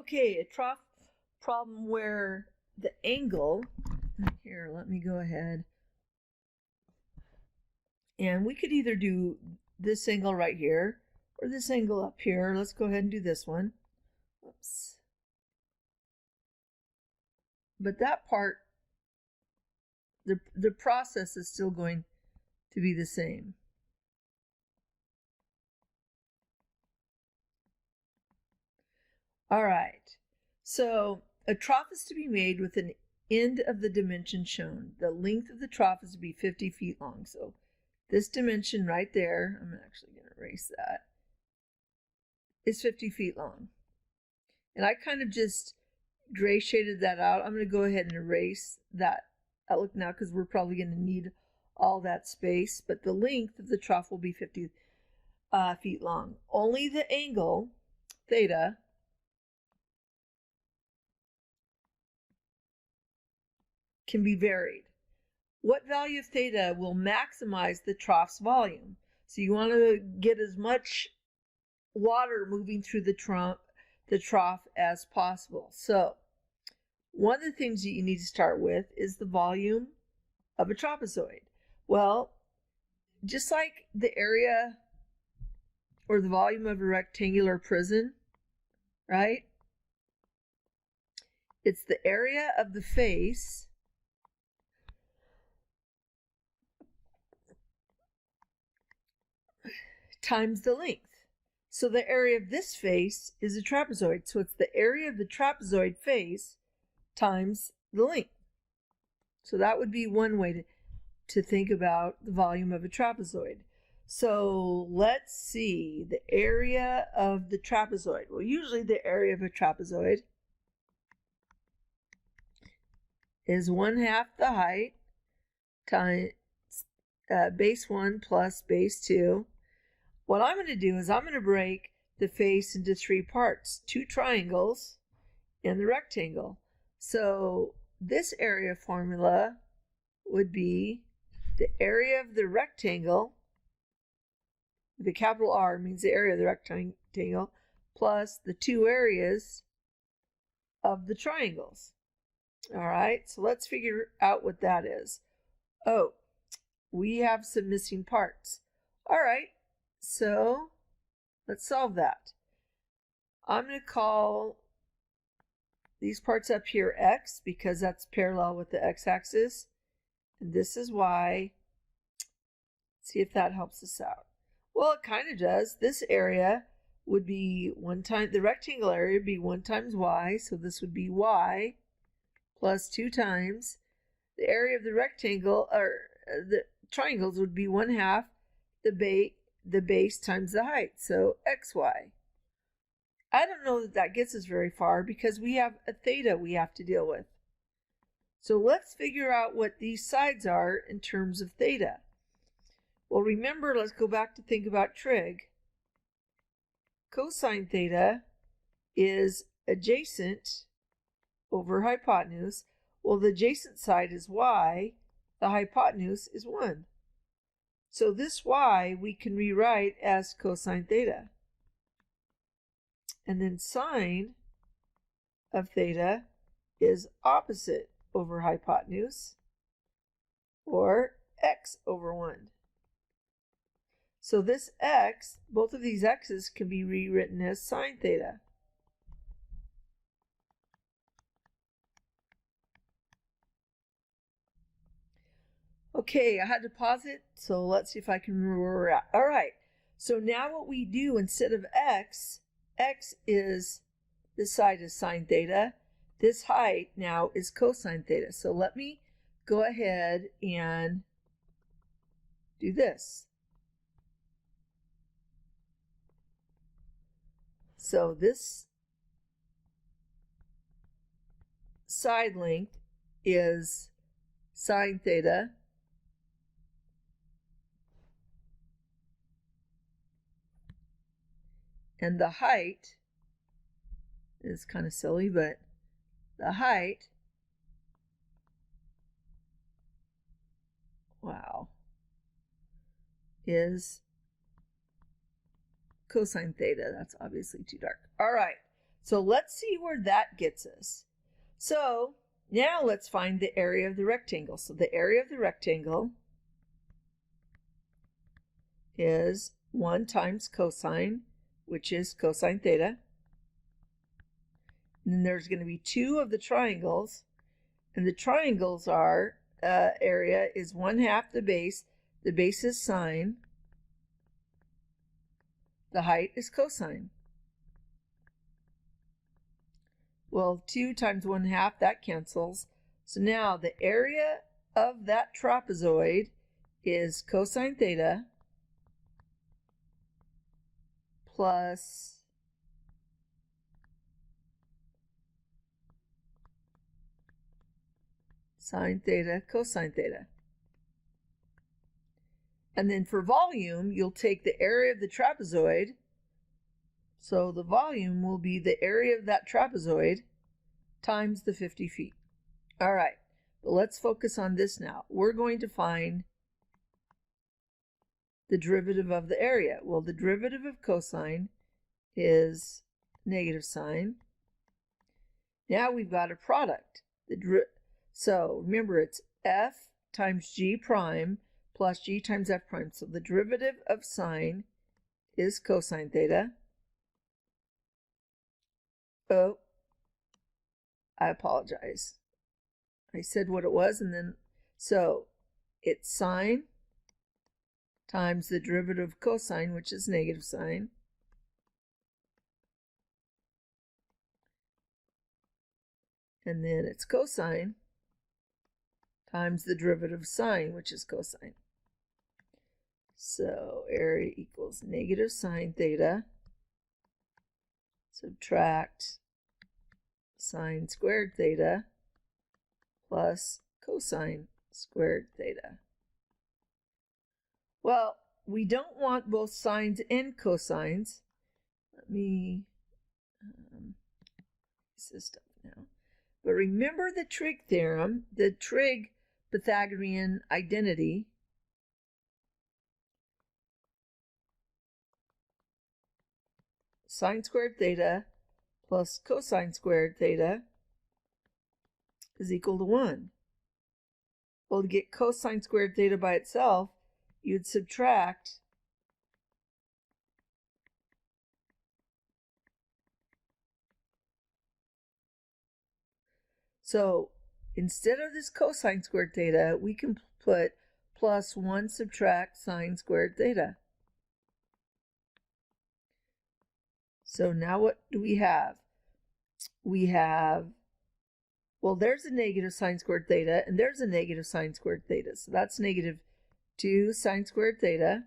Okay, a trough problem where the angle, here, let me go ahead. And we could either do this angle right here or this angle up here. Let's go ahead and do this one. Oops. But that part, the process is still going to be the same. All right, so a trough is to be made with an end of the dimension shown. The length of the trough is to be 50 feet long. So this dimension right there, I'm actually going to erase that, is 50 feet long. And I kind of just gray shaded that out. I'm going to go ahead and erase that outlook now because we're probably going to need all that space. But the length of the trough will be 50 feet long. Only the angle, theta, can be varied. What value of theta will maximize the trough's volume? So you want to get as much water moving through the trough as possible. So one of the things that you need to start with is the volume of a trapezoid. Well, just like the area or the volume of a rectangular prism, right? It's the area of the face times the length. So the area of this face is a trapezoid. So it's the area of the trapezoid face times the length. So that would be one way to think about the volume of a trapezoid. So let's see, the area of the trapezoid. Well, usually the area of a trapezoid is 1/2 the height times base 1 plus base 2. What I'm going to do is I'm going to break the face into 3 parts, 2 triangles and the rectangle. So this area formula would be the area of the rectangle, the capital R means the area of the rectangle, plus the 2 areas of the triangles. All right, so let's figure out what that is. Oh, we have some missing parts. All right, so let's solve that. I'm going to call these parts up here X because that's parallel with the X-axis. And this is Y. See if that helps us out. Well, it kind of does. This area would be the rectangle area would be 1 times Y. So this would be Y plus 2 times. The area of the rectangle, or the triangles, would be 1/2 the base times the height, so XY. I don't know that gets us very far because we have a theta we have to deal with. So let's figure out what these sides are in terms of theta. Well, remember, let's go back to think about trig. Cosine theta is adjacent over hypotenuse. Well, the adjacent side is Y, the hypotenuse is 1. So this Y we can rewrite as cosine theta. And then sine of theta is opposite over hypotenuse, or X over 1. So this X, both of these X's can be rewritten as sine theta. Okay, I had to pause it, so let's see if I can remember out. All right, so now what we do instead of X is, this side is sine theta. This height now is cosine theta. So let me go ahead and do this. So this side length is sine theta. And the height is kind of silly, but the height, wow, is cosine theta. That's obviously too dark. All right, So let's see where that gets us. So now let's find the area of the rectangle. So the area of the rectangle is 1 times cosine, which is cosine theta. And then there's going to be 2 of the triangles, and the triangles are area is 1/2 the base. The base is sine. The height is cosine. Well, 2 times 1/2, that cancels. So now the area of that trapezoid is cosine theta plus sine theta cosine theta. And then for volume, you'll take the area of the trapezoid. So the volume will be the area of that trapezoid times the 50 feet. All right, but let's focus on this now. We're going to find the derivative of the area. Well, the derivative of cosine is negative sine. Now we've got a product. So remember, it's f times g prime plus g times f prime. So the derivative of sine is cosine theta. Oh, I apologize. I said what it was, and then, so it's sine times the derivative of cosine, which is negative sine. And then it's cosine times the derivative of sine, which is cosine. So area equals negative sine theta, subtract sine squared theta, plus cosine squared theta. Well, we don't want both sines and cosines. Let me use this stuff now. But remember the trig theorem, the trig Pythagorean identity. Sine squared theta plus cosine squared theta is equal to 1. Well, to get cosine squared theta by itself, you'd subtract so instead of this cosine squared theta, we can put plus 1 subtract sine squared theta. So now what do we have? We have, well, there's a negative sine squared theta, and there's a negative sine squared theta. So that's negative 2 sine squared theta.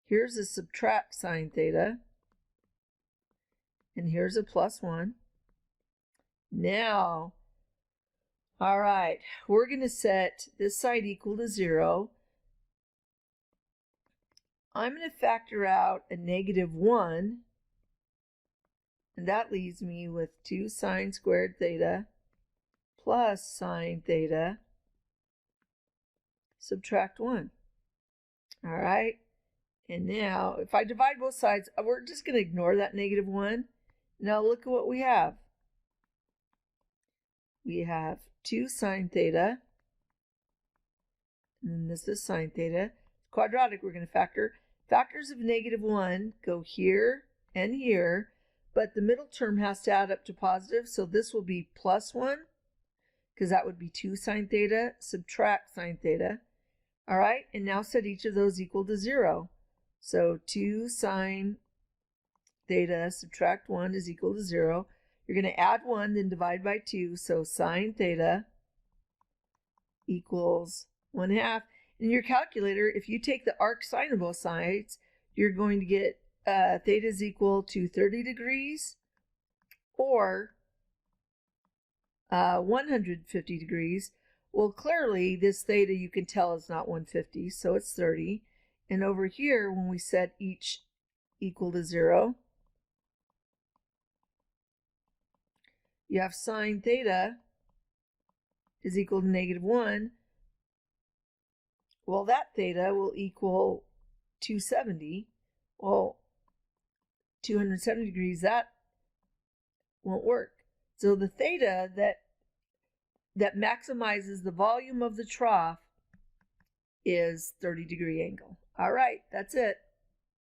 Here's a subtract sine theta. And here's a plus 1. Now, all right, we're going to set this side equal to 0. I'm going to factor out a negative 1, and that leaves me with 2 sine squared theta plus sine theta, subtract 1. All right, and now if I divide both sides, we're just going to ignore that negative 1. Now look at what we have. We have 2 sine theta, and then this is sine theta. Quadratic, we're going to factor. Factors of negative 1 go here and here, but the middle term has to add up to positive, so this will be plus 1, because that would be 2 sine theta, subtract sine theta. All right, and now set each of those equal to 0. So 2 sine theta subtract 1 is equal to 0. You're going to add 1, then divide by 2, so sine theta equals 1/2. In your calculator, if you take the arc sine of both sides, you're going to get theta is equal to 30 degrees or 150 degrees. Well, clearly this theta you can tell is not 150, so it's 30. And over here, when we set each equal to 0, you have sine theta is equal to negative 1. Well, that theta will equal 270. Well, 270 degrees, that won't work. So the theta that maximizes the volume of the trough is 30-degree angle. All right, that's it.